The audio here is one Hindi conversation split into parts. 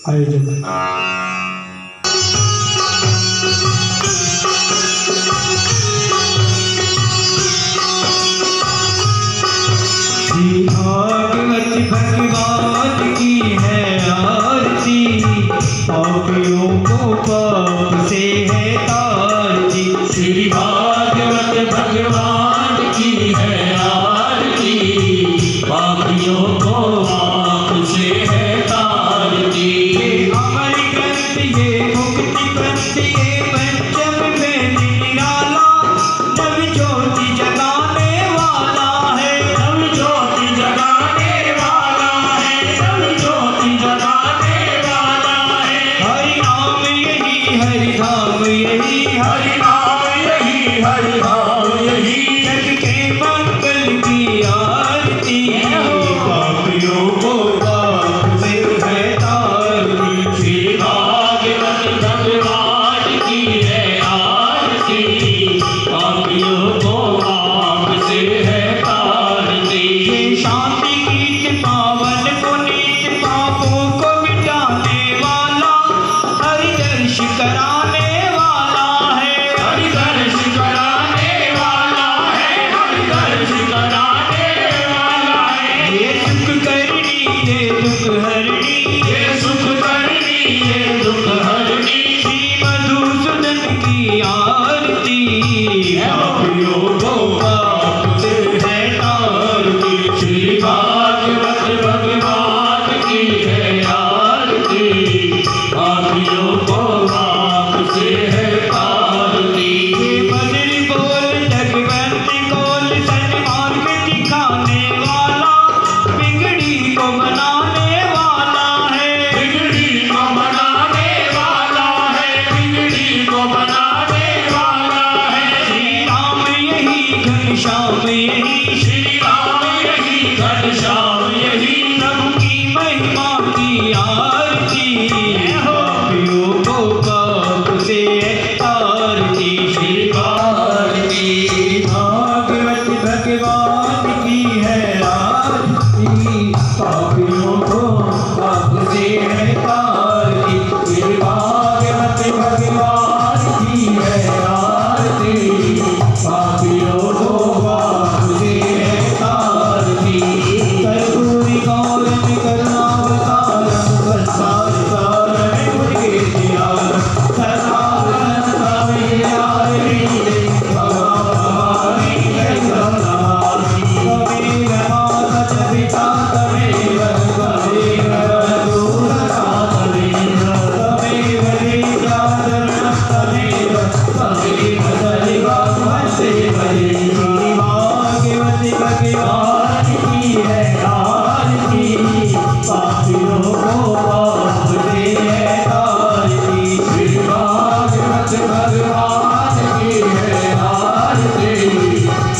आयोजन। भागवत भगवान की है आरती, पापियों को पाप से है तारती। श्री भागवत भगवान की है आरती, पापियों को पाप से है तारती। अमर ग्रंथ ये मुक्ति पंथ ये पंचम में निराला, नव ज्योति जगाने वाला है, नव ज्योति जगाने वाला है, नव ज्योति जगाने वाला है। हरि नाम यही हरि धाम यही हरि नाम यही, हरि नाम यही, जग के मंगल की आरती। पापियों को पाप से है तारती। श्री भागवत भगवान की है आरती, पापियों को पाप से है तारती। ये शांति गीत पावन पुनीत पापों को मिटाने वाला, हरि दर्श कराने वाला है, हरि दर्श कराने वाला है, हरि दर्श कराने वाला है। ये सुख करनी ये दुख हरनी, ये सुख करनी ये दुख हरनी। श्री मधुसूदन की आरती। पापियों को पाप से है तारती। श्री भागवत भगवान की है आरती, पापियों को पाप से है तारती। ये मधुर बोल जगवंत बोल सन्मार्ग दिखाने वाला, बिगड़ी को बनाने वाला है, बिगड़ी को बनाने वाला है, बिगड़ी को बनाने वाला है। श्री राम यही घनश्याम यही, श्री राम यही घनश्याम यही, प्रभु की महिमा की आरती। पापियों को पाप से है तारती। श्री आरती भागवत भगवान की है आरती, पापियों को पाप से है तारती। श्री भागवत भगवान की है आरती, पापियों को पाप से है तारती। कर्पूरी गौरम करुणावतारम संसार सारम भुजगे ध्यानम, सर्वानंद कामियारि भवानी जय भवानी। तमेव माता च पिता तमेव तमेव बन्धुः तमेव, तमेव विद्या धर्मः तमेव, तमेव सर्वं वन्दे भजे। श्री भागवत भगवान की है आरती, पापियों को पाप से है तारती। श्री भागवत भगवान की है आरती,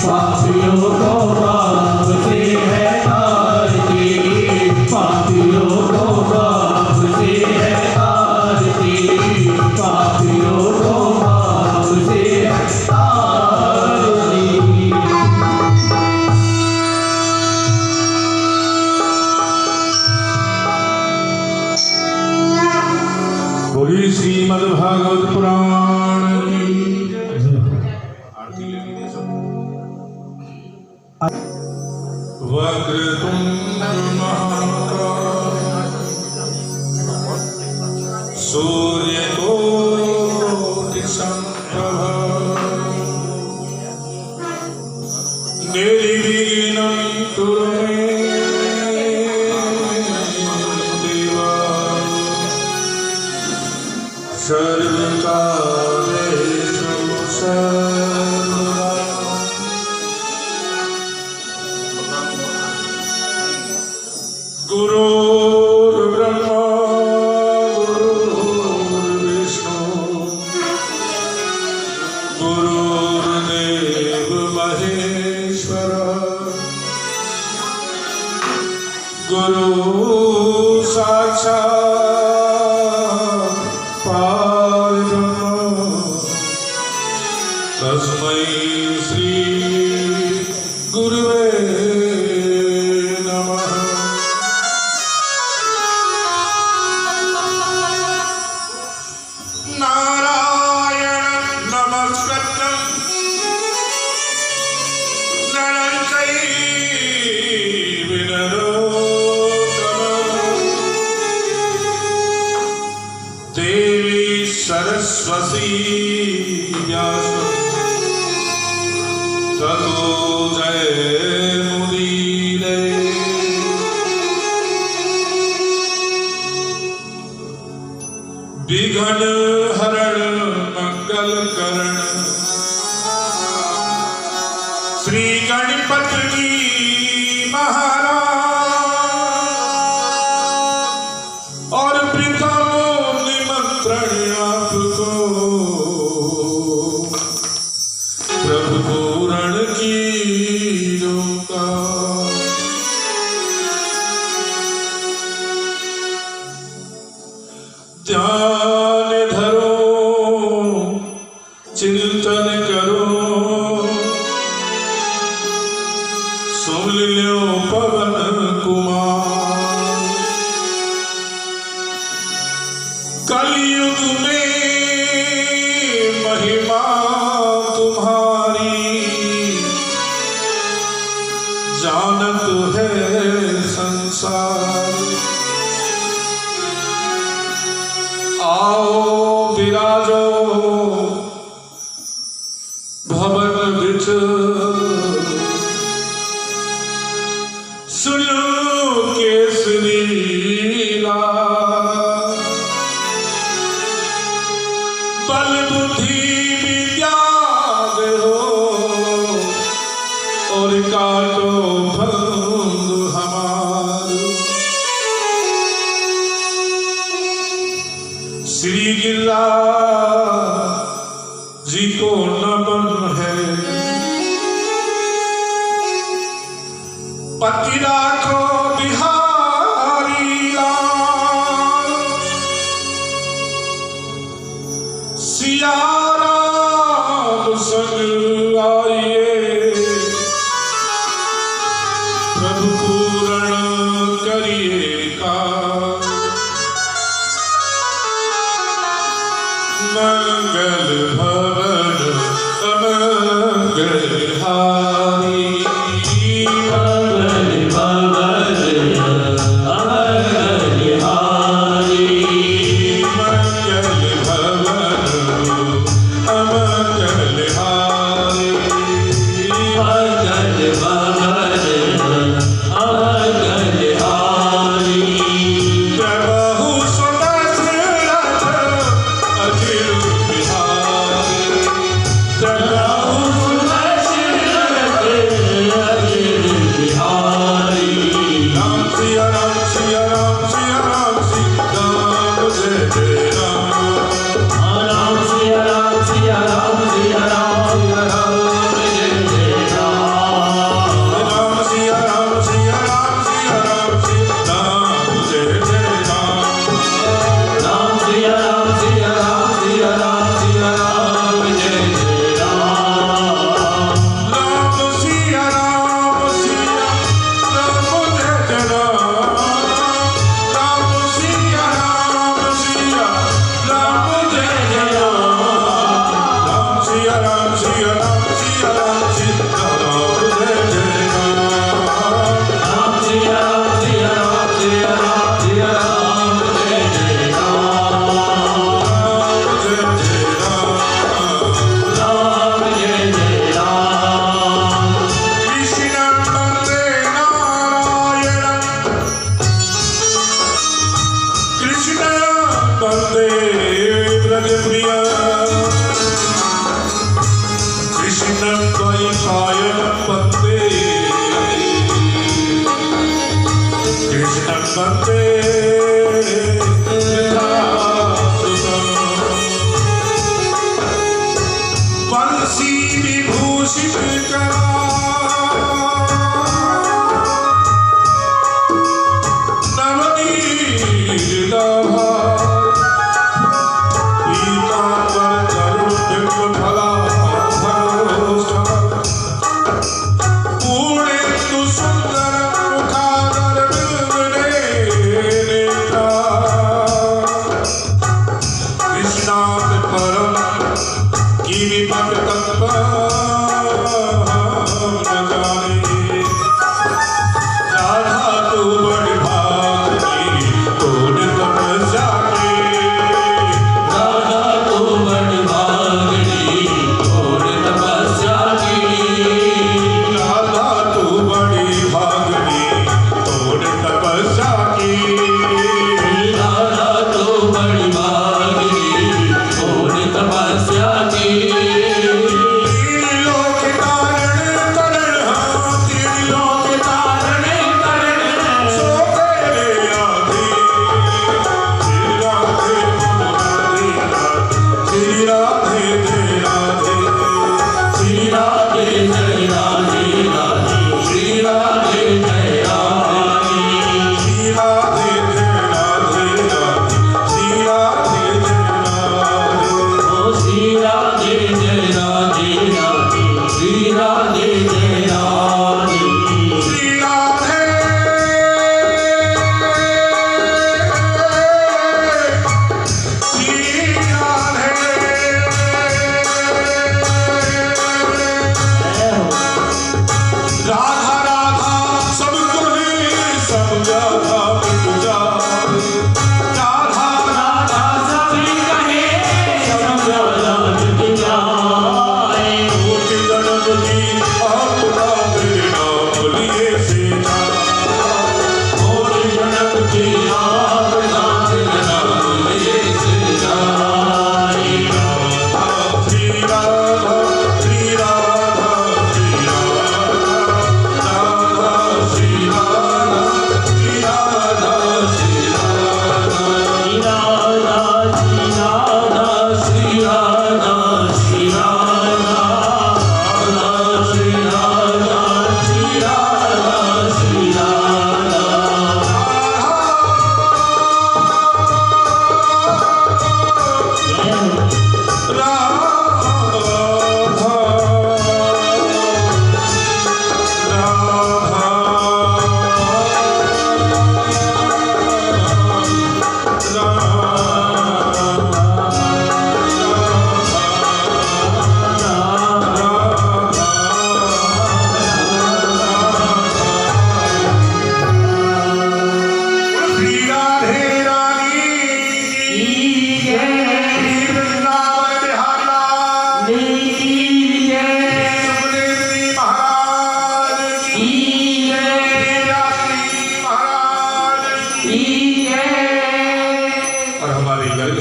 पापियों को पाप से है तारती। पापियों को पाप से है तारती। पापियों को पाप से है तारती। बोली श्रीमद् भागवत पुराण की आरती लेनी है सब। वक्रतुंड महाकाय, सूर्यकोटि समप्रभ, निर्विघ्नं कुरु मे देवा, सर्वकार्येषु सर्वदा। गुरुर्ब्रह्मा गुरुर्विष्णु, गुरुर्देव महेश्वर, गुरु साक्षात् परब्रह्म सरस्वती व्यास ततो जयमुदीरये। विघ्न हरण मंगल करण श्री गणपति जी महाराज और प्रथम निमंत्रण आपको प्रभु पूरण की का ध्यान धरो चिंतन करो सुन लो पवन कुमार। कलयुग में महिमा तुम्हारी जानत है संसार। आओ विराजो भवन बिच सुनो केसरी बल बुद्धि विद्या दो और काटो भंग हमारो। श्री गिरिराज जी को नमन है। पति राखो बिहारी लाल सिया राम संग आइए प्रभु पूर्ण करिए का। मंगल भवन अमंगल हारी मंगल भवन अमंगल हारी मंगल भवन अमंगल हारी मंगल भवन अमंगल हारी। प्रभु सुदशरथ अखिल बिहारी प्रभु सुदशरथ अखिल बिहारी। राम सिया राम सिया राम सिया राम सिया राम जय जय राम। राम सिया राम सिया राम सिया राम सिया राम जय जय राम। राम सिया राम सिया राम सिया राम सिया राम जय जय राम। राम सिया राम सिया राम सिया राम सिया राम जय जय राम। राम सिया राम सिया राम जय जय राम। राम सिया राम सिया राम जय जय राम। राम सिया राम सिया राम सिया राम सिया राम जय जय राम। राम सिया राम सिया राम सिया राम सिया राम जय जय राम। राम जय जय राम। राम जय जय राम। कृष्ण वंदे नारायण कृष्ण वंदे ब्रजप्रिय कृष्ण द्वैपायन वंदे कृष्ण वंदे वृंदासुतम्। बंसी विभूषित करा नवनीत पीतांबर तरुण फला भरोसा।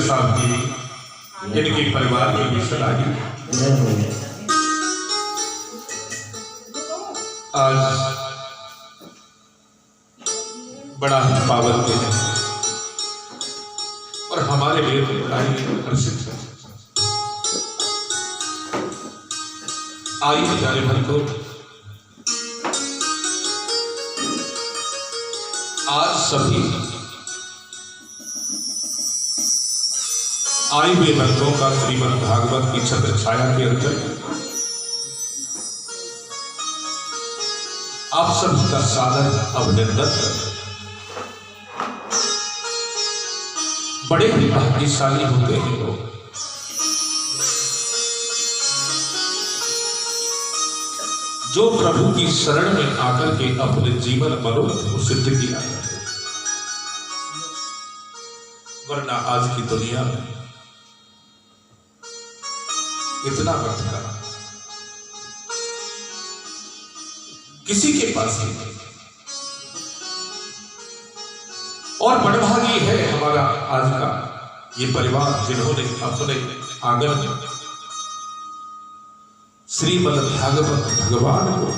वीरेंद्र साहब की, इनके परिवार की भी सलाही। आज बड़ा ही पावन दिन है और हमारे लिए तो बड़ा ही हर्षित है। आइए जाने भर को आज सभी आए हुए भक्तों का श्रीमद् भागवत की छत्र छाया के अंदर आप सभी का सादर अभिनंदन। बड़े ही भाग्यशाली होते हैं लोग जो प्रभु की शरण में आकर के अपने जीवन मनोरथ को सिद्ध किया है। वरना आज की दुनिया में इतना वक्त का किसी के पास नहीं। और बड़भागी है हमारा आज का ये परिवार जिन्होंने अपने आंगन में श्रीमद् भागवत भगवान को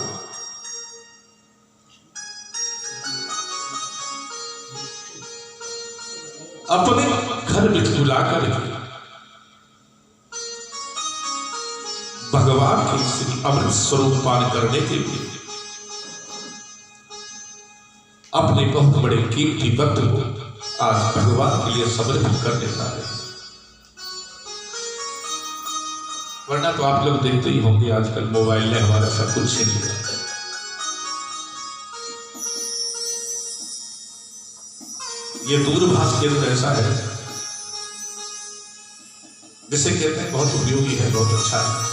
अपने घर में बुलाकर भगवान के श्री अमृत स्वरूप पान करने के लिए अपने बहुत बड़े कीमती वक्त को आज भगवान के लिए समर्पित करने जा रहे हैं। वरना तो आप लोग देखते ही होंगे आजकल मोबाइल ने हमारा सब कुछ छीन लिया। ये दूरभाष केंद्र ऐसा है जिसे कहते हैं बहुत उपयोगी है, बहुत अच्छा है।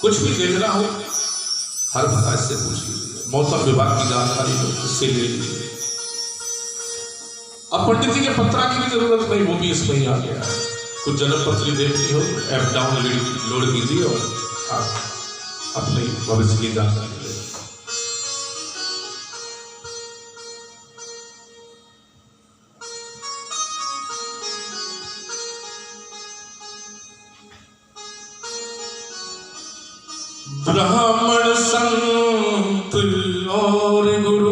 कुछ भी देखना हो हर भाषा से पूछ लीजिए, मौसम विभाग की जानकारी हो इससे ले लीजिए। अब पंडित जी के पत्रा की भी जरूरत नहीं, वो भी इसमें ही आ गया है। कुछ जन्म पत्री देखनी हो ऐप डाउनलोड कीजिए और आप अपने भविष्य की जानकारी ले। ब्राह्मण संत और गुरु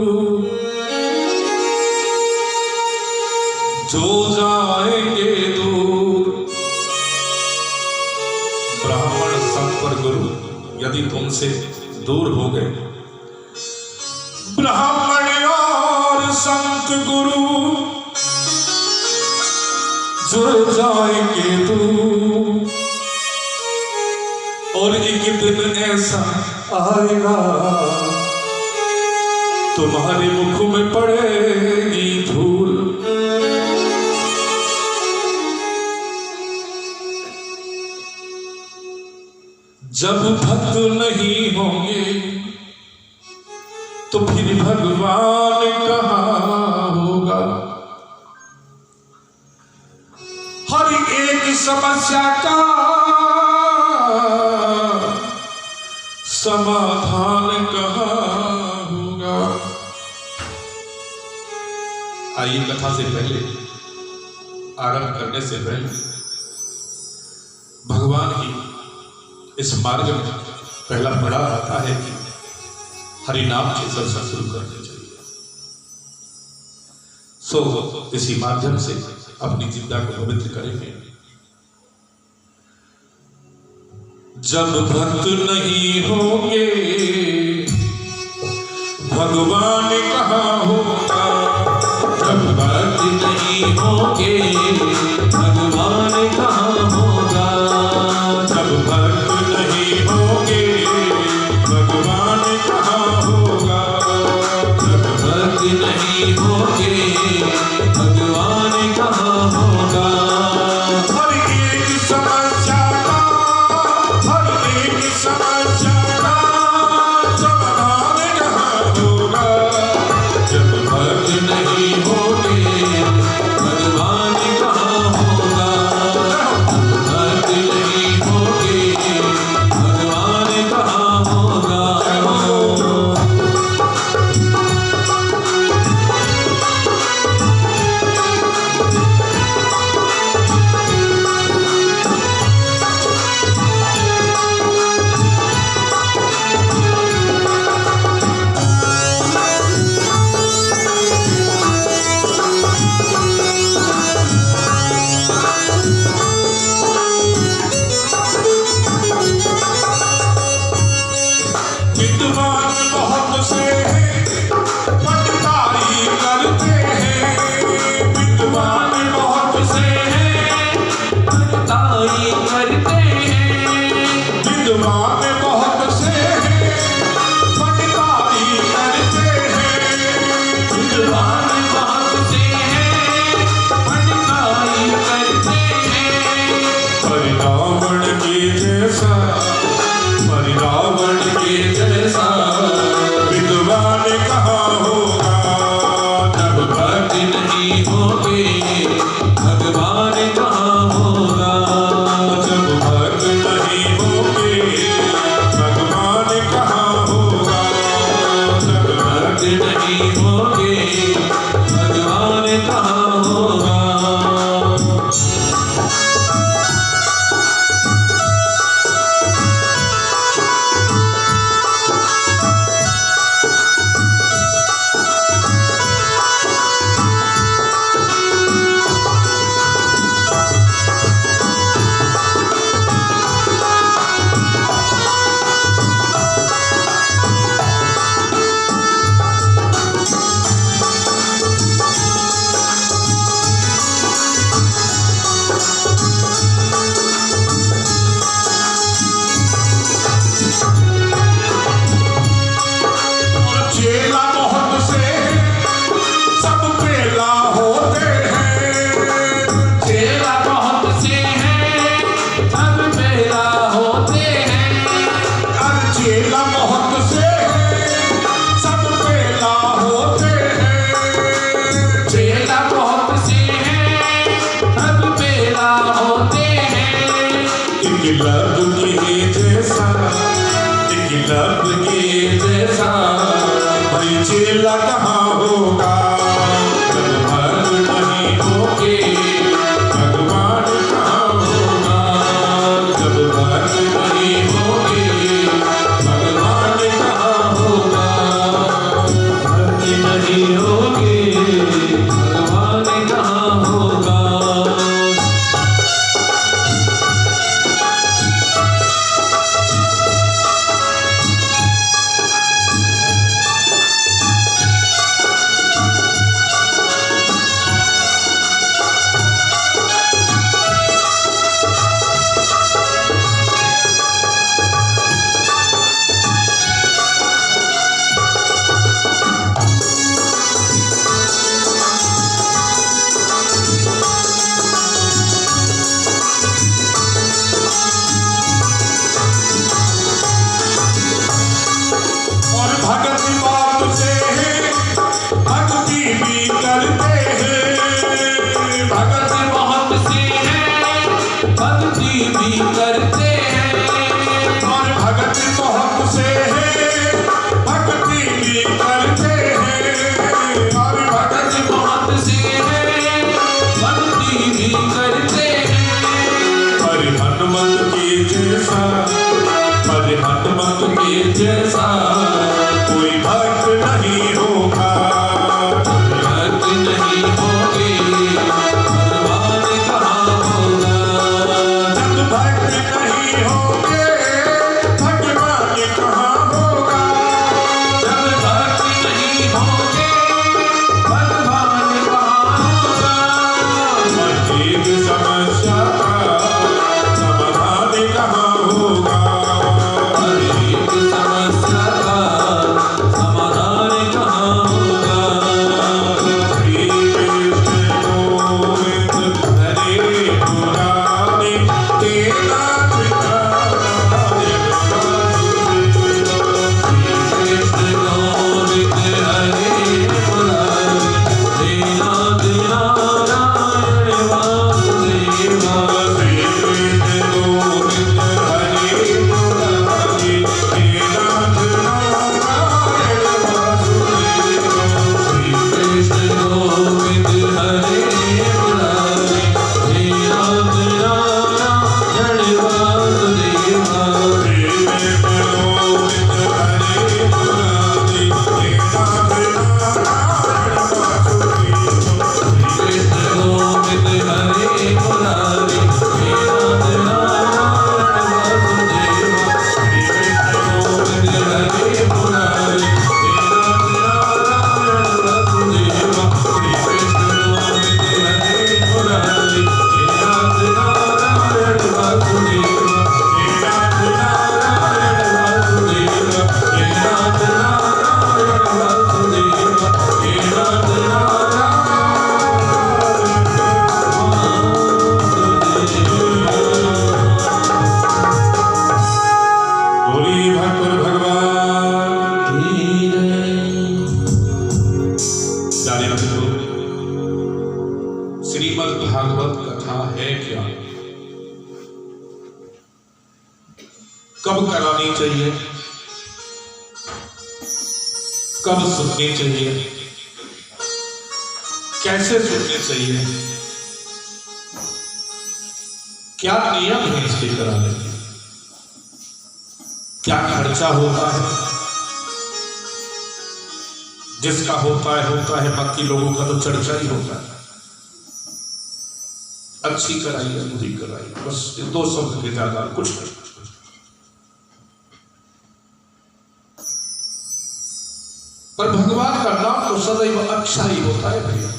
जो जाएंगे दूर। ब्राह्मण संत और गुरु यदि तुमसे दूर हो गए, ब्राह्मण और संत गुरु जो जाएंगे दूर। और एक दिन ऐसा आएगा तुम्हारे मुख में पड़ेगी धूल। जब भक्त नहीं होंगे तो फिर भगवान कहाँ होगा। हर एक समस्या का समाधान कहाँ होगा। आइए कथा से पहले, आरंभ करने से पहले भगवान की इस मार्ग में पहला पड़ा आता है कि हरि नाम से चर्चा शुरू करनी चाहिए। सो इसी माध्यम से अपनी जिंदा को पवित्र करेंगे। जब भक्त नहीं होंगे भगवान कहाँ होगा। जब भक्त नहीं होंगे भगवान कहाँ होगा। जब भक्त नहीं होंगे भगवान कहाँ होगा। जब भक्त नहीं होंगे भगवान कहाँ होगा। हर एक समस्या का समाधान कहाँ होगा। जब भक्त लब के जैसा, एक लब के जैसा भाई चेला कहाँ होगा जब भक्त नहीं होगे, भगवान कहाँ होगा जब भक्त नहीं होगे, भगवान कहाँ होगा, भक्त नहीं होगे भगवान कहाँ होगा। हनुमत के जैसा कोई भक्त नहीं होगा, भक्त नहीं होगे भगवान कहाँ होगा, जब भक्त नहीं होंगे भगवान कहाँ होगा, जब भक्त नहीं होगे भगवान कहाँ होगा। एक समस्या का समाधान कहाँ होगा, एक समस्या का समाधान कहाँ होगा। श्री कृष्ण गोविंद हरे मुरारी हे नाथ नारायण वासुदेव। कृष्ण गोविंद हरे मुरारी हे नाथ नारायण वासुदेवा। श्री कृष्ण गोविंद हरे मुरारी हे नाथ नारायण वासुदेव। श्री कृष्ण गोविंद हरे मुरारी हे नाथ नारायण वासुदेवा। श्री कृष्ण गोविंद हरे मुरारी हे नाथ नारायण वासुदेव। कृष्ण गोविंद हरे मुरारी हे नाथ नारायण वासुदेवा। श्री कृष्ण गोविंद हरे मुरारी हे नाथ नारायण वासुदेवा। श्री कृष्ण गोविंद हरे मुरारी हे नाथ नारायण वासुदेवा। हे नाथ नारायण वासुदेवा। हे नाथ नारायण वासुदेवा। हे नाथ बोली भक्त भगवान जाने बंधु, श्रीमद् भागवत कथा है क्या, कब करानी चाहिए, कब सुननी चाहिए, कैसे सुननी चाहिए, क्या नियम है इसके कराने के, क्या खर्चा होता है, जिसका होता है, बाकी लोगों का तो चर्चा ही होता है। अच्छी कराई है, बुरी कराई, बस ये दो शब्द के ज्यादा कुछ नहीं। पर भगवान का नाम तो सदैव अच्छा ही होता है भैया।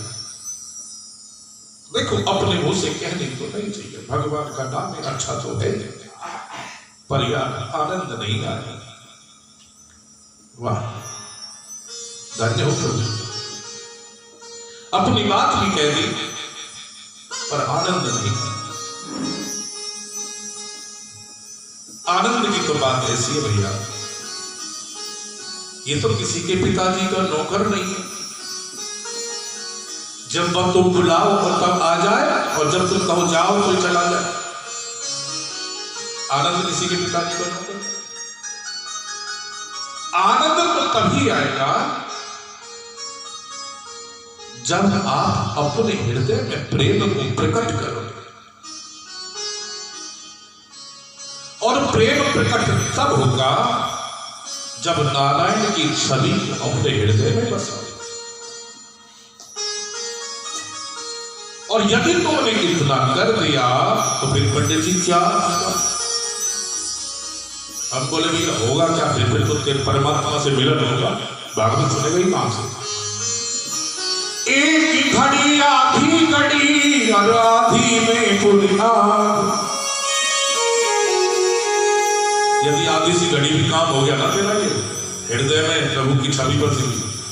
देखो अपने मुंह से कहने को नहीं चाहिए, भगवान का नाम है अच्छा तो है, पर यार आनंद नहीं आया। वाह धन्य हो प्रभु, अपनी बात भी कह दी पर आनंद नहीं। आनंद की तो बात ऐसी है भैया, ये तो किसी के पिताजी का नौकर नहीं है। जब वक्त तुम बुलाओ और तब आ जाए, और जब तुम कहो जाओ तो चला जाए। आनंद किसी के पिताजी को नहीं। आनंद तो तभी आएगा जब आप अपने हृदय में प्रेम को प्रकट करोगे, और प्रेम प्रकट तब होगा जब नारायण की छवि अपने हृदय में बसाओ। और यदि तुमने इतना कर दिया तो फिर पंडित जी क्या होगा? हम बोले भैया होगा क्या? फिर तो तेरे परमात्मा से मिलन होगा। भागवत सुनेगा ही कहां से? एक घड़ी आधी घड़ी और आधी में पुनः, यदि आधी सी घड़ी भी काम हो गया ना तेरा ये हृदय में प्रभु की छवि पर सी,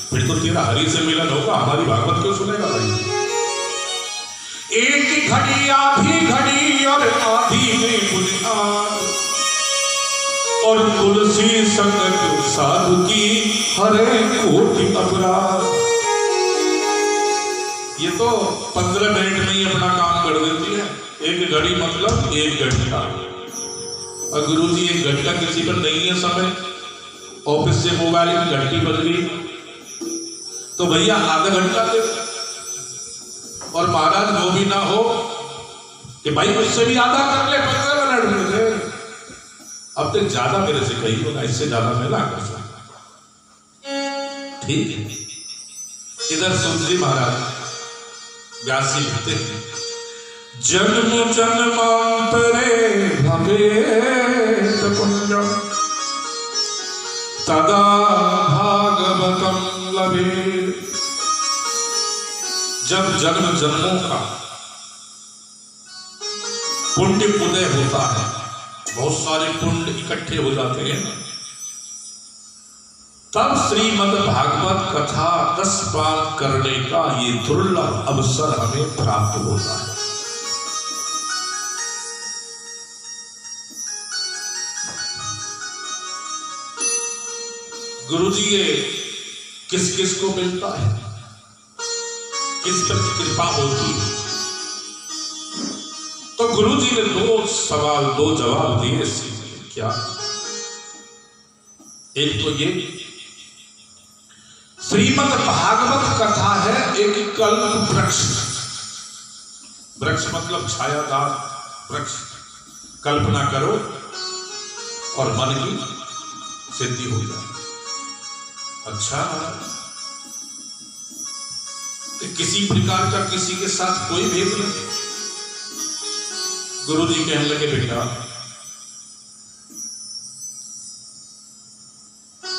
फिर तो तेरा हरि से मिलन होगा। हमारी भागवत क्यों सुनेगा भाई? एक घड़ी आधी घड़ी और आधी में पुनिहार, और तुलसी संगत साधु की हरे कोटि अपराध। ये तो 15 मिनट में ही अपना काम कर देती है। एक घड़ी मतलब 1 घंटा। और गुरुजी 1 घंटा किसी पर नहीं है समय, ऑफिस से मोबाइल की घंटी बज गई तो भैया आधा घंटा दे। और महाराज वो भी ना हो कि भाई मुझसे भी आधा कर ले, 15 मिनट में दे। अब तक ज्यादा मेरे से कही होगा, इससे ज्यादा मैं ना कर सकता। ठीक है। इधर सुंदरी महाराज व्यास जी लिखते हैं, जन्म जन्मांतरे भवेत पुण्यम तदा भागवतम लभे। जब जन्म जन्मों का पुण्य उदय होता है, बहुत सारे पुण्य इकट्ठे हो जाते हैं, तब श्रीमद् भागवत कथा रसपान करने का ये दुर्लभ अवसर हमें प्राप्त होता है। गुरुजी ये किस किस को मिलता है, किस पर कृपा होती है? तो गुरुजी ने 2 सवाल 2 जवाब दिए। क्या? एक तो ये श्रीमद् भागवत कथा है एक कल्प वृक्ष। वृक्ष मतलब छायादार वृक्ष। कल्पना करो और मन की सिद्धि हो जाए। अच्छा, कि किसी प्रकार का किसी के साथ कोई भेद नहीं। गुरुजी कहने लगे, बेटा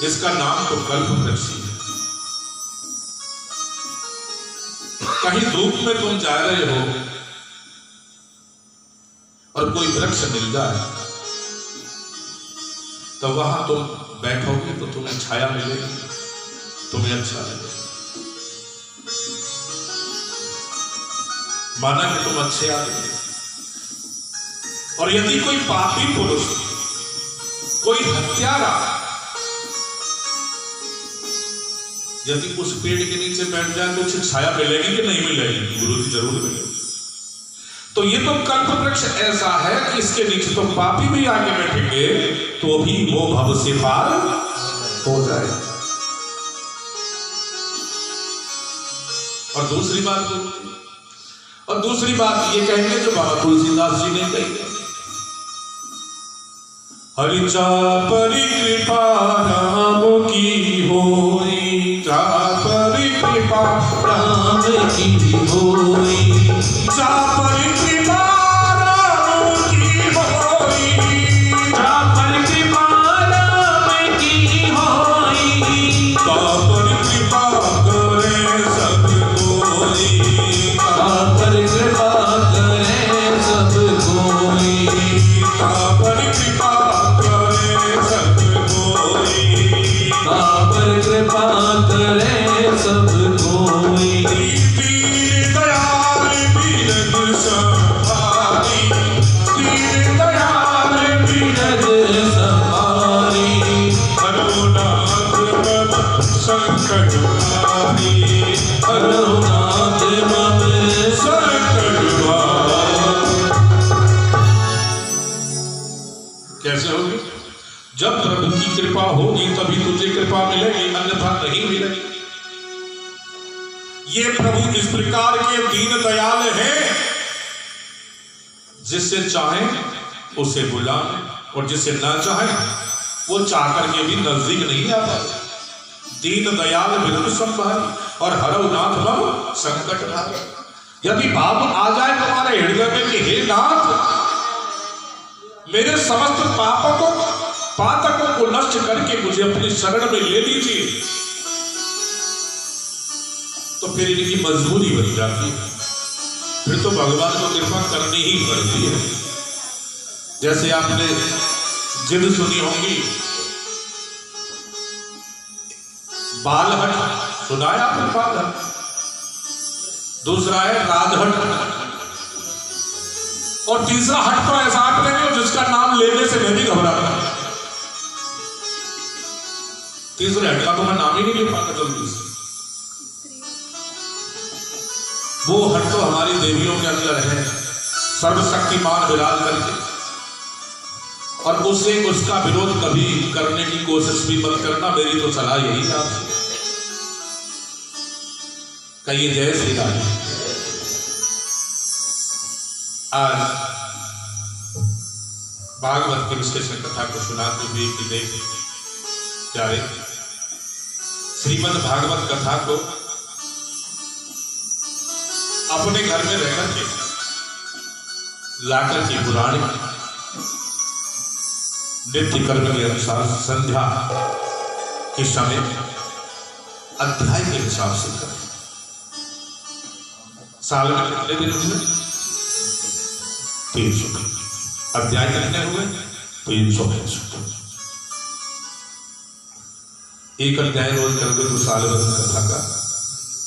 इसका नाम तो कल्प वृक्ष है। कहीं धूप में तुम जा रहे हो और कोई वृक्ष मिल जाए तो वहां तुम बैठोगे तो तुम्हें छाया मिलेगी, तुम्हें अच्छा लगेगा। माना कि तुम अच्छे आदमी, और यदि कोई पापी पुरुष, कोई हत्यारा यदि उस पेड़ के नीचे बैठ जाए तो उसे छाया मिलेगी कि नहीं मिलेगी? गुरुजी जरूर मिलेगी। तो ये तो कल्प वृक्ष ऐसा है कि इसके नीचे तो पापी भी आके बैठेंगे तो भी वो भव से पार हो जाए। और दूसरी बात ये कहेंगे जो बाबा तुलसीदास जी ने कही, हरि चा परिकृपा राम की होई, चा परिकृपा राम की होई, चा परिकृपा राम की होई, चा परिकृपा राम की होई, ता परिकृपा करे सब कोई, ता परिकृपा करे सब कोई, ता परिकृपा कृपा करे सब कोई, दीन दयाल बीरज संभारी, दीन दयाल बीरज संभारी, हरनाथ मम संकट हारी, हरनाथ मम संकट हारी। कैसे होगी? जब प्रभु की कृपा होगी तभी तुझे कृपा मिलेगी, अन्यथा नहीं मिलेगी। ये प्रभु इस प्रकार के दीन दयाल हैं, जिससे चाहे उसे बुलाए और जिसे ना चाहे वो चाह करके भी नजदीक नहीं आता। दीन दयाल बिरम संभारी और हरौ नाथ मम संकट भारी। यदि भाव आ जाए तुम्हारे हृदय में कि हे नाथ, मेरे समस्त पातकों को नष्ट करके मुझे अपनी शरण में ले लीजिए, तो फिर इनकी मजबूरी बन जाती है। फिर तो भगवान को कृपा करनी ही पड़ती है। जैसे आपने जिद सुनी होगी, बालहट सुना है आपने? बालहट। दूसरा है राजहट, और तीसरा हट तो ऐसा हट नहीं हो जिसका नाम लेने से मैं भी घबराता हूं। तीसरे हट का तो मैं नाम ही नहीं ले पाता जल्दी से। वो हट तो हमारी देवियों के अंदर है, सर्वशक्तिमान विराज करके, और उससे उसका विरोध कभी करने की कोशिश भी मत करना। मेरी तो सलाह यही है आपसे। कहिए जय श्री राम। आज भागवत की विशेष कथा को सुनाते हुए कि देख क्या है, श्रीमद् भागवत कथा को अपने घर में रहकर के लाकर के पुराण नित्य कर्म के अनुसार संध्या के समय अध्याय के हिसाब से करें। साल में कितने दिन हुए? 300। अध्याय कितने हुए? 365। एक अध्याय रोज कर दो तो साल भर कथा का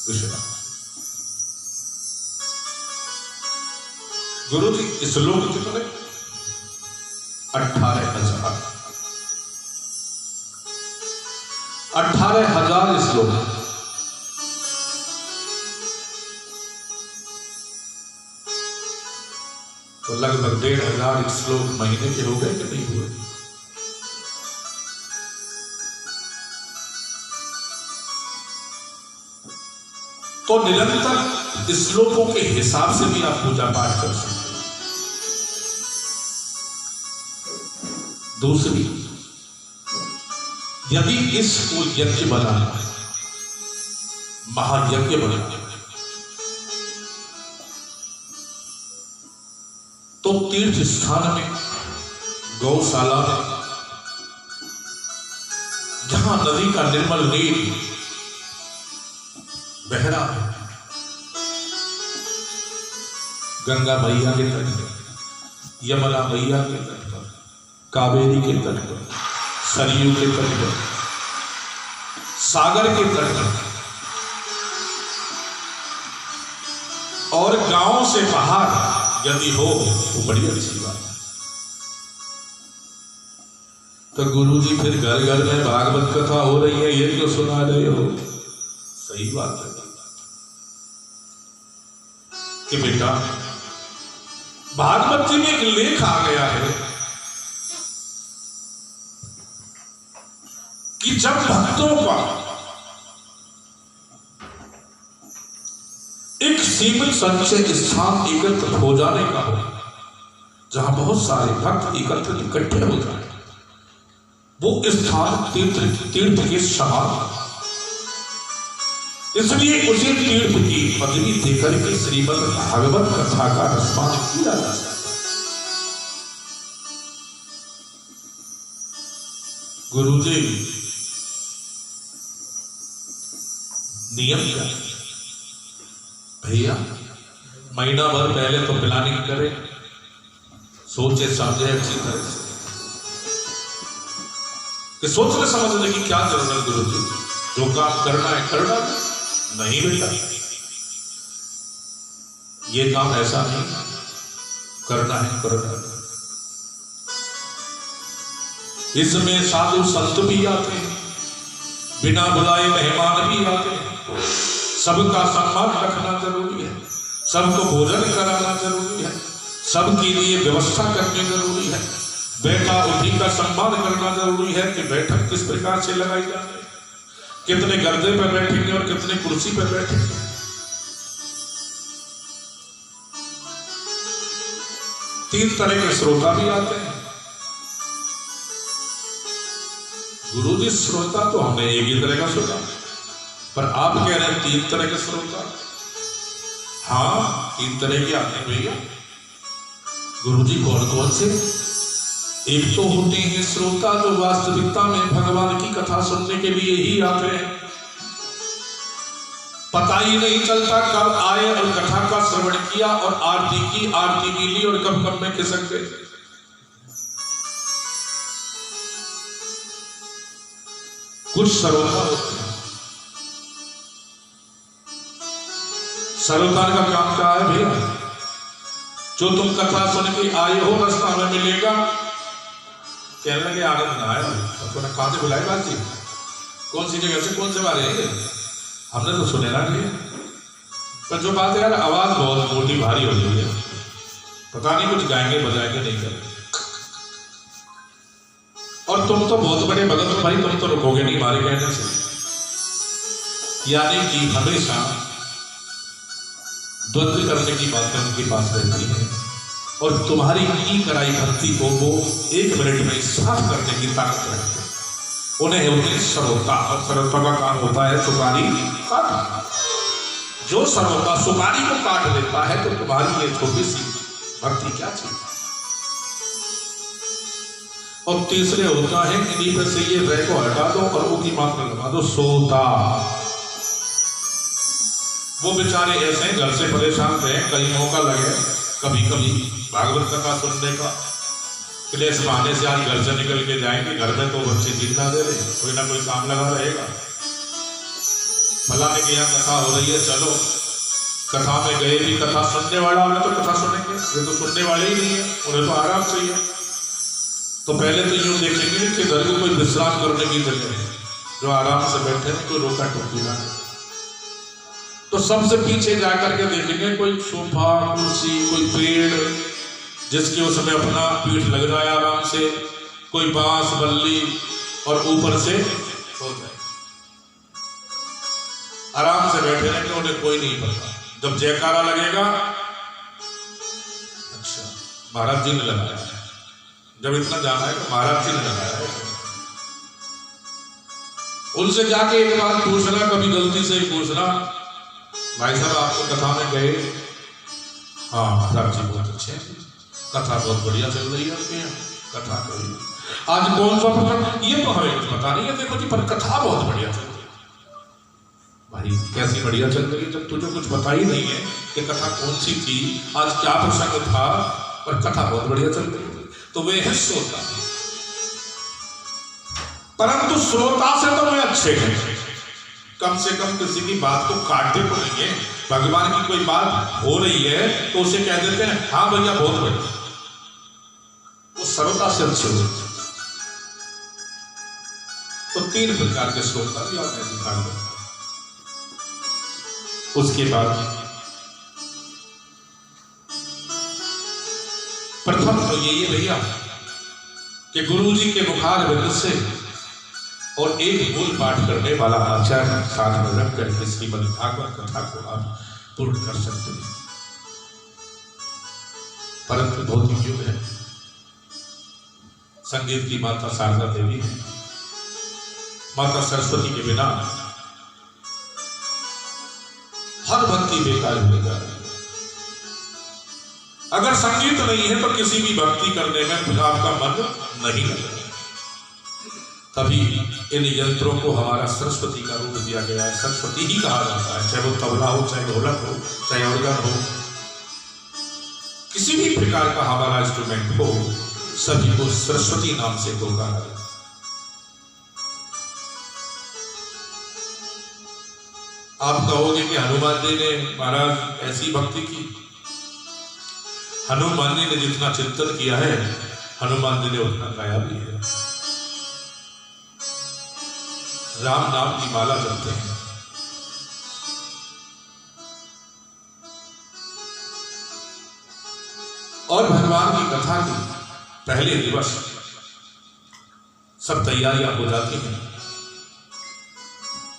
विषय। गुरु जी श्लोक कितने? 18,000। 18,000 श्लोक। तो लगभग 1,500 श्लोक महीने के हो गए कि नहीं हुए? तो निरंतर श्लोकों के हिसाब से भी आप पूजा पाठ कर सकते हैं। दूसरी, यदि इसको यज्ञ बनाना है, महायज्ञ बनाना है, तो तीर्थ स्थान में, गौशाला में, जहां नदी का निर्मल नीर बह रहा है, गंगा मैया के तट पर, यमुना मैया के तट पर, कावेरी के तट पर, सरयू के तट पर, सागर के तट पर, और गांव से बाहर यदि हो तो बड़ी अच्छी बात है। तो गुरुजी फिर घर घर में भागवत कथा हो रही है, ये क्यों सुना रहे हो? सही बात है कि बेटा भागवत जी में एक लेख आ गया है कि जब भक्तों का एक सीमित संचय स्थान एकत्र हो जाने का हो, जहां बहुत सारे भक्त एकत्र इकट्ठे हो जाए, वो स्थान तीर्थ के समान। इसलिए उसी तीर्थ की पदवी देकर के श्रीमद् भागवत कथा का रसपान किया जा सकता है। गुरुजी नियम क्या है भैया? महीना भर पहले तो प्लानिंग करें, सोचे समझे अच्छी तरह से कि सोचने समझने की क्या जरूरत। गुरुजी जो काम करना है करना नहीं बेटा, ये काम ऐसा नहीं करना है करना। इसमें साधु संत भी आते हैं, बिना बुलाए मेहमान भी आते हैं, सबका सम्मान रखना जरूरी है, सबको भोजन कराना जरूरी है, सबके लिए व्यवस्था करनी जरूरी है। बैठा उठी का सम्मान करना जरूरी है कि बैठक किस प्रकार से लगाई जाए, कितने गर्दे पर बैठेंगे और कितने कुर्सी पर बैठेंगे। तीन तरह के श्रोता भी आते हैं। गुरु जी श्रोता तो हमने एक ही तरह का सुना, पर आप कह रहे हैं तीन तरह के श्रोता। हाँ, तीन तरह के आते हैं भैया। गुरु जी कौन कौन से? एक तो होते हैं श्रोता जो वास्तविकता में भगवान की कथा सुनने के लिए ही आते हैं, पता ही नहीं चलता कब आए और कथा का श्रवण किया और आरती की, आरती भी ली और कब कब में खिसक गए। कुछ श्रोता होते हैं। श्रोता का काम क्या है भैया? जो तुम कथा सुन के आए हो रास्ता में मिलेगा, कहने लगे आनंद ना आया, तो कहां से बुलाए बात जी, कौन सी जगह से, कौन से बारे हैं, हमने तो सुने ना नहीं। पर जो बात है यार, आवाज बहुत मोटी भारी हो गई है, पता नहीं कुछ गाएंगे बजाएंगे नहीं करेंगे। और तुम तो बहुत बड़े भगत हो भाई, तुम तो रुकोगे नहीं हमारे कहने से। यानी कि हमेशा द्वंद्व करने की बातें उनके पास रहती है और तुम्हारी की कराई भक्ति को वो 1 मिनट में साफ करने की ताकत रखते हैं। उन्हें होते हैं श्रोता, और श्रोता का काम होता है सुपारी काटना। जो श्रोता सुपारी को काट देता है तो तुम्हारी ये छोटी सी भक्ति क्या चीज। और तीसरे होता है इन्हीं पर से ये रह को हटा दो और वो की मात्रा लगा दो, सोता। वो बेचारे ऐसे घर से परेशान रहे, कहीं मौका लगे कभी कभी भागवत कथा सुनने का, क्लेश बहाने से आज घर से निकल के जाएंगे, घर में तो बच्चे दिन ना दे रहे, कोई ना कोई काम लगा रहेगा। फलाने के यहाँ कथा हो रही है, चलो कथा में गए भी, कथा सुनने वाला होगा तो कथा सुनेंगे, ये तो सुनने वाले ही नहीं है, उन्हें तो आराम चाहिए। तो पहले तो यूं देखेंगे कि घर को कोई विश्राम करने की जगह है, जो आराम से बैठे हैं, कोई रोका टोकी ना। तो सबसे पीछे जाकर के देखेंगे कोई सोफा कुर्सी, कोई पेड़ जिसके उसमें अपना पीठ लग जाए आराम से, कोई बांस बल्ली और ऊपर से हो जाए, आराम से बैठे रहेंगे, उन्हें कोई नहीं पता। जब जयकारा लगेगा, अच्छा महाराज जी ने लगाया, जब इतना जाना है तो महाराज जी ने लगाया है। उनसे जाके एक बार पूछना, कभी गलती से ही पूछना, भाई साहब आपको कथा में गए? हाँ महाराज जी बहुत अच्छे हैं, कथा बहुत बढ़िया चल रही है आपके यहाँ, कथा करिए। आज कौन सा प्रकरण, ये तो हमें कुछ पता नहीं है, देखो जी पर कथा बहुत बढ़िया चल रही है। भाई कैसी बढ़िया चल रही है जब तुझे कुछ पता ही नहीं है कि कथा कौन सी थी, आज क्या प्रसंग था, पर कथा बहुत बढ़िया चल रही है। तो वे है श्रोता, परंतु श्रोता से तो वे अच्छे हैं, कम से कम किसी की बात को काटते तो नहीं है। भगवान की कोई बात हो रही है तो उसे कह देते हैं हाँ भैया बहुत बढ़िया, वो सरलता से अच्छे होते हैं। तो 3 प्रकार के श्रोता भी आपने दिखा दिया। उसके बाद प्रथम तो ये भैया कि गुरु जी के मुखार बिंद से और एक मूल पाठ करने वाला आचार्य साथ में रख कर श्रीमद् भागवत कथा को आप पूर्ण कर सकते हैं। परंतु भौतिक युग है, संगीत की माता शारदा देवी है, माता सरस्वती के बिना हर भक्ति बेकार हो जा रही है। अगर संगीत नहीं है तो किसी भी भक्ति करने में आपका मन नहीं लगेगा। तभी इन यंत्रों को हमारा सरस्वती का रूप दिया गया है, सरस्वती ही कहा जाता है, चाहे वो तबला हो, चाहे ढोलक हो, चाहे ऑर्गन हो, किसी भी प्रकार का हमारा इंस्ट्रूमेंट हो, सभी को सरस्वती नाम से पुकारा है। आप कहोगे कि हनुमान जी ने महाराज ऐसी भक्ति की, हनुमान जी ने जितना चिंतन किया है, हनुमान जी ने उतना गाया भी है। राम नाम की माला जपते हैं, और भगवान की कथा की पहले दिवस सब तैयारियां हो जाती हैं।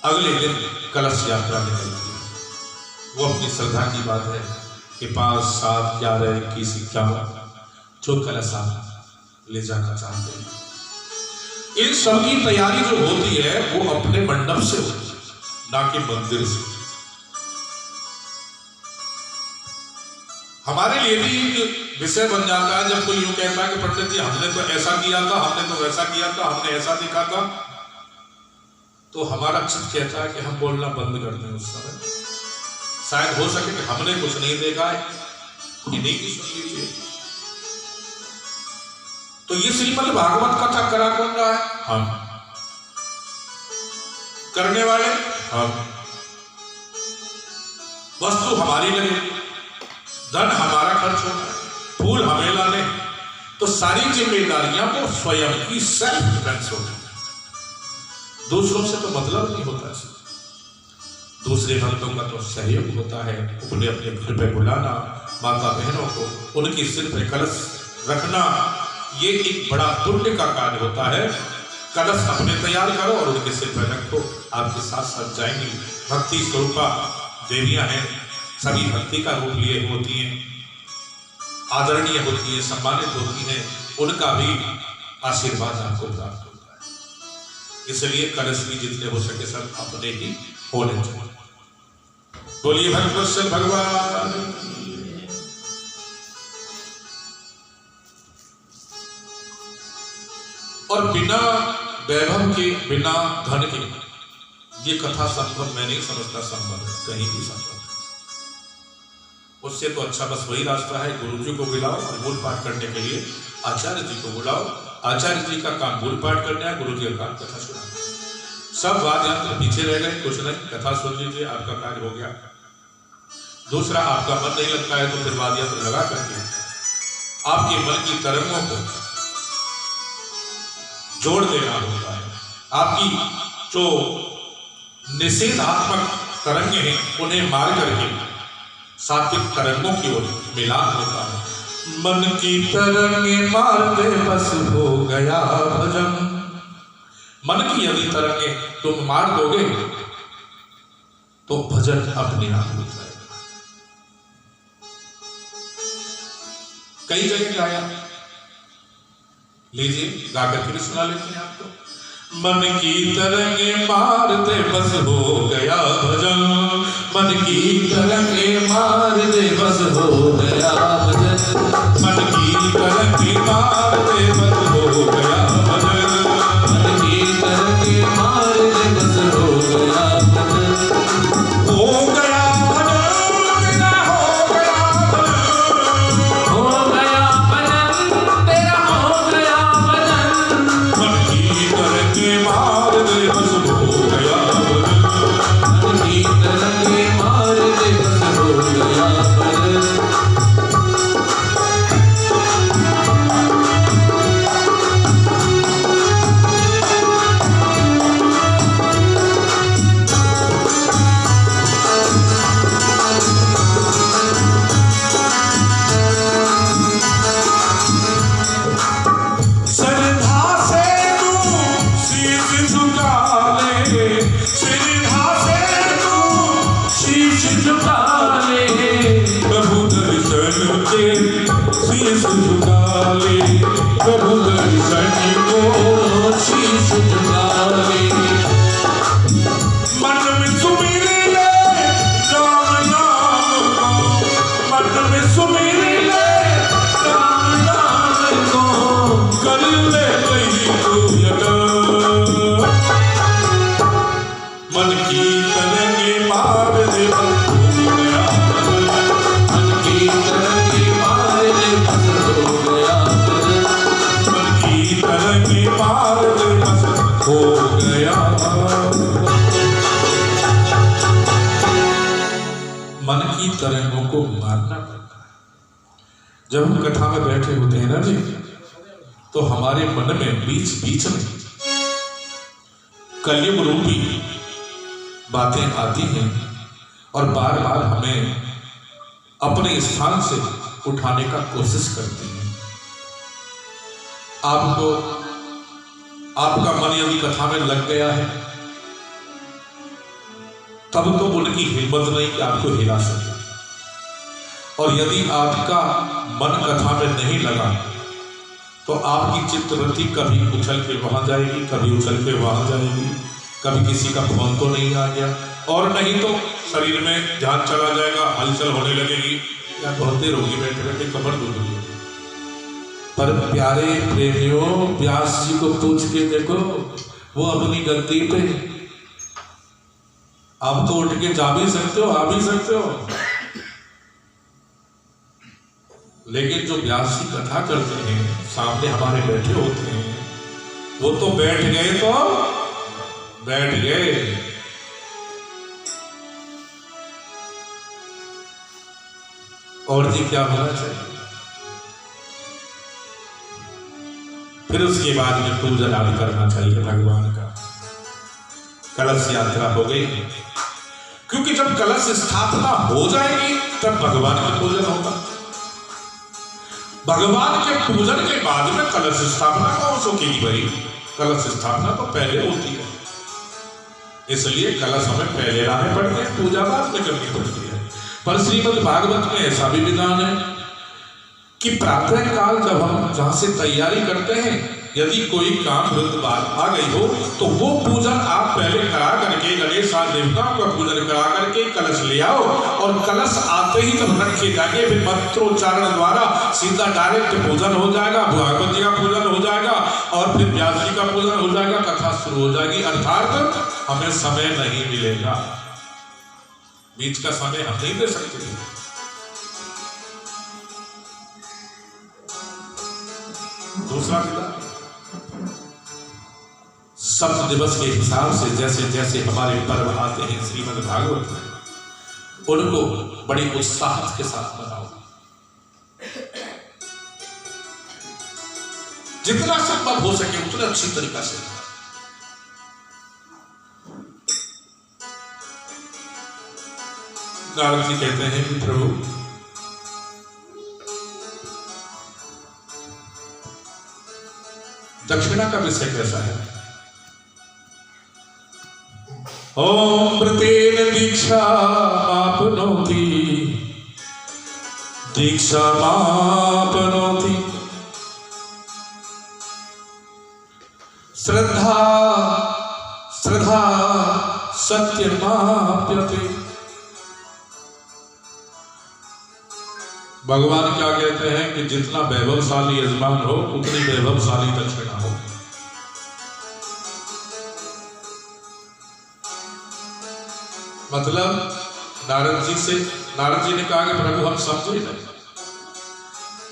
अगले दिन कलश यात्रा निकलती है। वो अपनी श्रद्धा की बात है कि 5, 7, 11, 21, 51 जो कलश आप ले जाना चाहते हैं, इन सब की तैयारी जो होती है वो अपने मंडप से होती है, ना कि मंदिर से। हमारे लिए भी एक विषय बन जाता है जब कोई यूं कहता है कि पंडित जी हमने तो ऐसा किया था, हमने तो वैसा किया था, हमने ऐसा देखा था, तो हमारा चित्त कहता है कि हम बोलना बंद कर दें उस समय। शायद हो सके कि हमने कुछ नहीं देखा है, इन्हीं की सुन लीजिए। तो ये श्रीमद् भागवत कथा करा कौन रहा है? हम। करने वाले हम। वस्तु हमारी लगे, धन हमारा खर्च होता है, फूल हमें लाने, तो सारी जिम्मेदारियां वो स्वयं की सेल्फ डिफेंस होती है। दूसरों से तो मतलब नहीं होता है, दूसरे भक्तों का तो सहयोग होता है। उन्हें अपने घर पे बुलाना, माता बहनों को उनकी सिर पे कलश रखना, ये एक बड़ा पुण्य का कार्य होता है। कलश अपने तैयार करो और उनके सिर पे रखो, आपके साथ साथ जाएंगी। भक्ति स्वरूपा देवियां हैं, सभी भक्ति का रूप लिए होती हैं, आदरणीय होती हैं, सम्मानित होती हैं, उनका भी आशीर्वाद आपको प्राप्त होता है। इसलिए कलश भी जितने हो सके सब अपने ही होने चाहिए। बोलिए भक्तवत्सल भगवान। और बिना वैभव के, बिना धन के ये कथा संभव मैं नहीं समझता संभव है, कहीं भी संभव है। उससे तो अच्छा बस वही रास्ता है, गुरु जी को बुलाओ और मूल पाठ करने के लिए आचार्य जी को बुलाओ। आचार्य जी का काम मूल पाठ करना है, गुरु जी का काम कथा सुनाना। सब वाद्य यंत्र पीछे रह गए, कुछ नहीं, कथा सुन लीजिए, आपका कार्य हो गया। दूसरा, आपका मन नहीं लगता है तो फिर वाद्य यंत्र लगा करके आपके मन की तरंगों को जोड़ देना होता है। आपकी जो निषेधात्मक तरंगे हैं उन्हें मार करके सात्विक तरंगों की ओर मिलान होता है। मन की तरंगे मार दे बस हो गया भजन। मन की यदि तरंगे तुम मार दोगे तो भजन अपने आप हो जाएगा। कई जगह गाया, लीजिए गाकर फिर सुना लेते हैं आपको। मन की तरंगे मार दे बस हो गया भजन, मन की तरंगे मार दे बस हो गया भजन, मन की तरंगे मार दे बस हो गया भजन, मन की तरंगे मार दे बस हो गया भजन, हो गया तरंगों को मारना पड़ता है। जब हम कथा में बैठे होते हैं ना जी, तो हमारे मन में बीच बीच में कलयुग रूपी बातें आती हैं और बार बार हमें अपने स्थान से उठाने का कोशिश करती हैं। आपको आपका मन यदि कथा में लग गया है तब तो उनकी हिम्मत नहीं कि आपको हिला सके, और यदि आपका मन कथा में नहीं लगा तो आपकी चित्तवृत्ति कभी उछल के वहां जाएगी, कभी उछल के वहां जाएगी, कभी किसी का फोन तो नहीं आ गया, और नहीं तो शरीर में ध्यान चला जाएगा, हलचल होने लगेगी, या बहुत देर होगी बैठे बैठे कमर दुख रही है। पर प्यारे प्रेमियों, व्यास जी को पूछ के देखो, वो अपनी गलती पे, आप तो उठ के जा भी सकते हो, आ भी सकते हो, लेकिन जो व्यास जी कथा करते हैं, सामने हमारे बैठे होते हैं, वो तो बैठ गए तो बैठ गए। और जी क्या होना चाहिए? फिर उसके बाद में पूजन आदि करना चाहिए भगवान का। कलश यात्रा हो गई, क्योंकि जब कलश स्थापना हो जाएगी तब भगवान का पूजन होगा। भगवान के पूजन के बाद में कलश स्थापना कौन सो की भाई? कलश स्थापना तो पहले होती है, इसलिए कलश हमें पहले लाने पड़ते हैं, पूजा बाद में करनी पड़ती है। पर श्रीमद् भागवत में ऐसा भी विधान है कि प्रातः काल जब हम जहां से तैयारी करते हैं, यदि कोई काम वृद्ध बात आ गई हो तो वो पूजन आप पहले करा करके, गणेश आदि देवताओं का पूजन करा करके कलश ले आओ, और कलश आते ही जब रखे जाएंगे फिर मंत्रोच्चारण द्वारा सीधा डायरेक्ट पूजन हो जाएगा, भागवत जी का पूजन हो जाएगा, और फिर व्यास जी का पूजन हो जाएगा, कथा शुरू हो जाएगी। अर्थात हमें समय नहीं मिलेगा, बीच का समय हम नहीं दे सकते। दूसरा विधान, सप्त दिवस के हिसाब से जैसे जैसे हमारे पर्व आते हैं श्रीमद् भागवत में, उनको बड़ी उत्साह के साथ मनाओ, जितना संभव हो सके उतना अच्छी तरीका से। नारद जी कहते हैं कि प्रभु दक्षिणा का विषय कैसा है? ओम प्रतेन दीक्षा मापनोति, दीक्षा मापनोति, श्रद्धा श्रद्धा सत्यमाप्यते। भगवान क्या कहते हैं कि जितना वैभवशाली यजमान हो उतनी वैभवशाली दक्षिणा हो। मतलब नारद जी ने कहा कि प्रभु हम समझ नहीं,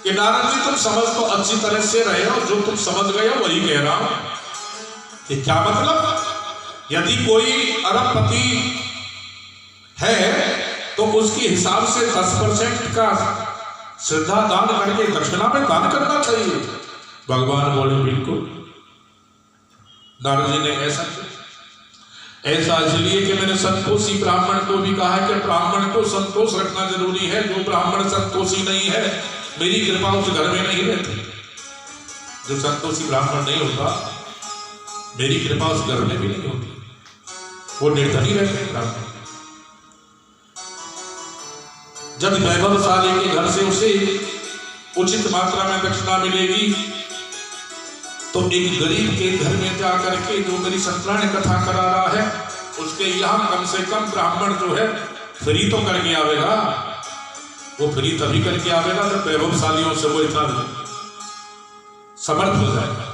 कि नारद जी तुम समझ तो अच्छी तरह से रहे हो, जो तुम समझ गए हो वही कह रहा हूं। कि क्या मतलब? यदि कोई अरबपति है तो उसके हिसाब से 10% का श्रद्धा दान करके दक्षिणा में दान करना चाहिए। भगवान बोले बिल्कुल। नारद जी ने ऐसा इसलिए कि मैंने संतोषी ब्राह्मण को भी कहा है कि ब्राह्मण को संतोष रखना जरूरी है। जो ब्राह्मण संतोषी नहीं है मेरी कृपा उस घर में नहीं रहती। जो संतोषी ब्राह्मण नहीं होता मेरी कृपा उस घर में भी नहीं होती, वो निर्धनी रहते हैं ब्राह्मण। जब वैभवशाली के घर से उसे उचित मात्रा में दक्षिणा मिलेगी तो एक गरीब के घर में जाकर के जो मेरी सत्यनारायण कथा करा रहा है उसके यहाँ कम से कम ब्राह्मण जो है फ्री तो करके आवेगा। वो फ्री तभी करके आवेगा जब वैभवशालियों से वो इतना समर्थ हो जाएगा।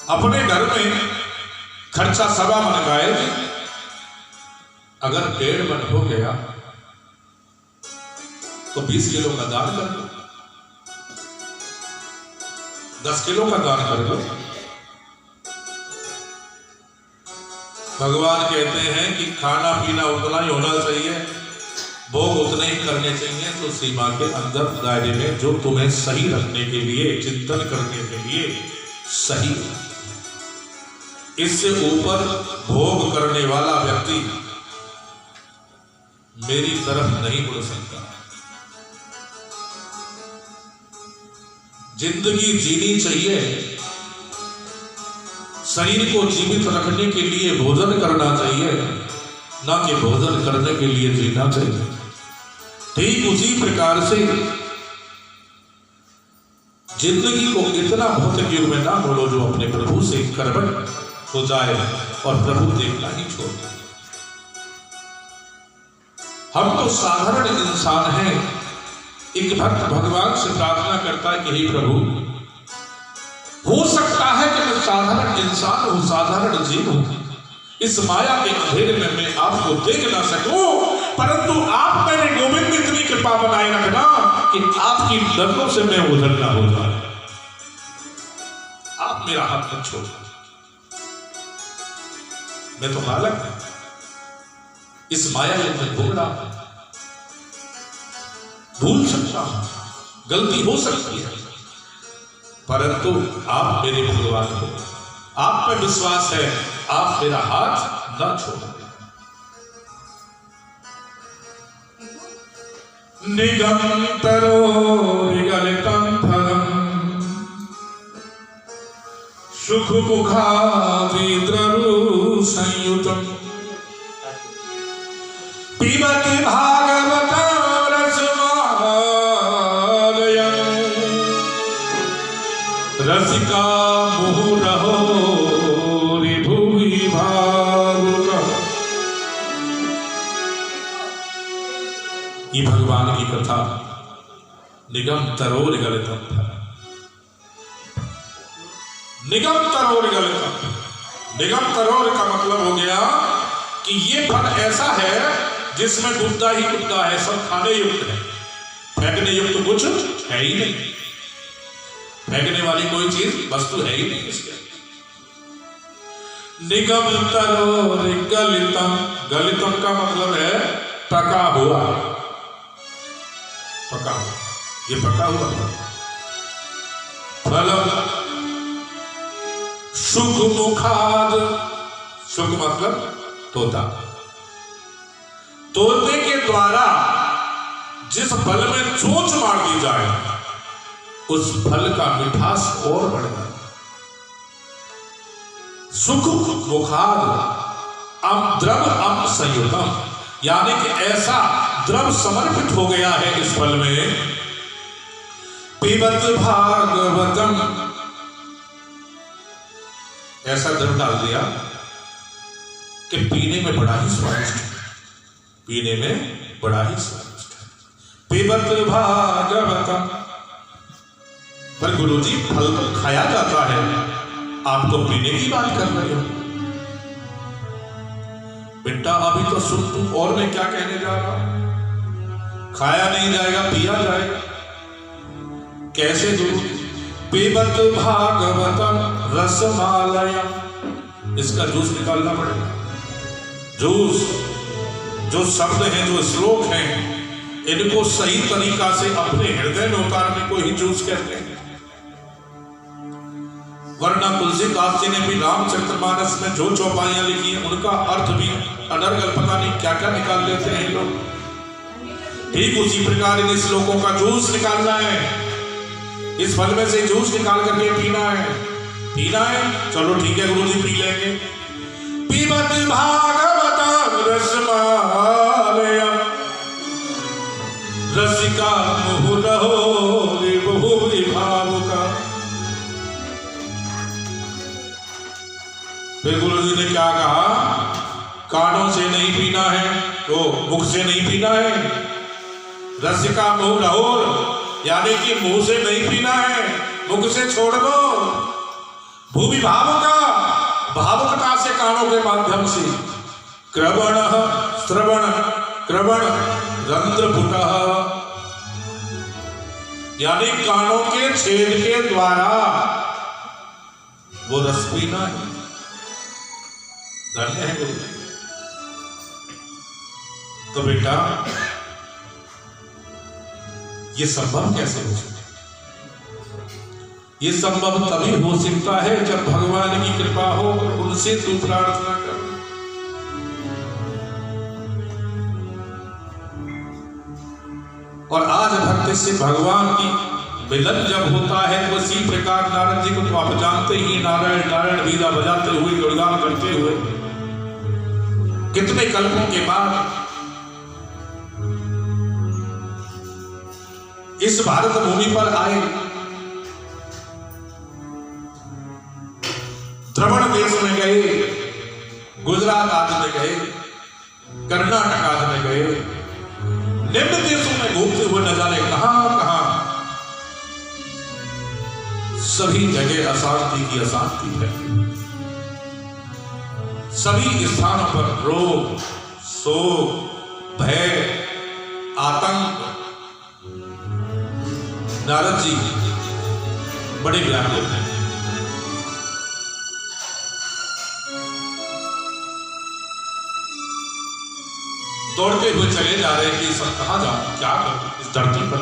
अपने घर में खर्चा 1.25 मन का है, अगर 1.5 मन हो गया तो 20 किलो का दान कर दो, 10 किलो का दान कर दो। भगवान कहते हैं कि खाना पीना उतना ही होना चाहिए, भोग उतने ही करने चाहिए तो सीमा के अंदर दायरे में जो तुम्हें सही रखने के लिए, चिंतन करने के लिए सही। इससे ऊपर भोग करने वाला व्यक्ति मेरी तरफ नहीं मुड़ सकता। जिंदगी जीनी चाहिए शरीर को जीवित रखने के लिए भोजन करना चाहिए, ना कि भोजन करने के लिए जीना चाहिए। ठीक उसी प्रकार से जिंदगी को इतना भौतिक युग में ना बोलो जो अपने प्रभु से करवट हो जाए और प्रभु देखना ही छोड़ दे। हम तो साधारण इंसान हैं। एक भक्त भगवान से प्रार्थना करता है कि हे प्रभु, हो सकता है कि मैं साधारण इंसान हूं, साधारण जीव हूं, इस माया के अंधेरे में मैं आपको देख ना सकूं, परंतु आप मेरे गोविंद में इतनी कृपा बनाए रखना कि आपकी नजरों से मैं उधर ना हो जाए। आप मेरा हाथ मत छोड़ना। मैं तो बालक हूं, इस माया में घूम रहा हूं, भूल सकता हूं, गलती हो सकती है, परंतु आप मेरे भगवान हो, आप पर विश्वास है, आप मेरा हाथ न छोड़ें। निगंतरो निगलितं फलम् सुख मुखादिद्ररु संयुतम् पिबति भागवतं रसिका मुहुरहो रिभुवि भावुका। ये भगवान की कथा निगम तरोर गलितम। निगम तरोर गलितम, निगम तरोर का मतलब हो गया कि ये फल ऐसा है जिसमें गुद्दा ही गुद्दा है, सब खाने युक्त है, फेंकने युक्त कुछ है ही नहीं, फेंकने वाली कोई चीज वस्तु है ही नहीं इसके। निगम तरोर गलितम, गलितम का मतलब है पका हुआ, पका हुआ, ये पका हुआ फल। सुख मुखाद, सुख मतलब तोता, तोते के द्वारा जिस फल में चोंच मार दी जाए उस फल का मिठास और बढ़ जाए। सुख मुखाद अम द्रव अम संयुतम, यानी कि ऐसा द्रव समर्पित हो गया है इस फल में। पिबत भागवतम, ऐसा द्रव डाल दिया कि पीने में बड़ा ही स्वादिष्ट है, पीने में बड़ा ही स्वादिष्ट है। पिबत भागवतम, पर गुरुजी फल तो खाया जाता है, आप तो पीने की बात कर रहे हो। बेटा अभी तो सुन तू, और मैं क्या कहने जा रहा हूं। खाया नहीं जाएगा, पिया जाएगा। कैसे गुरु? पिबत भागवतम रसमालयम, इसका जूस निकालना पड़ेगा। जूस, जो शब्द हैं, जो श्लोक हैं, इनको सही तरीका से अपने हृदय में उतारने को ही जूस कहते हैं। वरना तुलसीदास जी ने भी रामचरितमानस में जो चौपाइयां लिखी हैं उनका अर्थ भी अनर्गल पता नहीं क्या क्या निकाल लेते हैं लोग। ठीक उसी प्रकार इन श्लोकों का जूस निकालना है, इस फल में से जूस निकाल करके पीना है। पीना है, चलो ठीक है गुरु जी पी लेंगे। पिबत भागवतम रसमालयम रसिका मुहुरहो रिभुवि भावुका। फिर गुरु जी ने क्या कहा? कानों से नहीं पीना है तो मुख से नहीं पीना है। रसिका मुहुरहो, यानी कि मुंह से नहीं पीना है, मुख से छोड़ दो। भूमि भावुका, भावुकता से कानों के माध्यम से। क्रवण श्रवण क्रवण रंध्रपुटः, यानी कानों के छेद के द्वारा वो रस पीना है। धन्य है गुरु। तो बेटा ये संभव कैसे हो सकता है? ये संभव तभी हो सकता है जब भगवान की कृपा हो, उनसे तू प्रार्थना कर। और आज भक्ति से भगवान की मिलन जब होता है तो इसी प्रकार नारद जी को तो आप जानते ही, नारायण नारायण वीणा बजाते हुए, गुणगान करते हुए कितने कल्पों के बाद इस भारत भूमि पर आए। द्रवण देश में गए, गुजरात आदि में गए, कर्नाटक आदि में गए, निम्न देशों में घूमते हुए न जाने कहां कहां, सभी जगह अशांति की अशांति है। सभी स्थानों पर रोग, शोक, भय, आतंक। नारद जी बड़े व्याकुल हैं। दौड़ते हुए चले जा रहे हैं कि सब कहां जाऊं, क्या करूं इस धरती पर।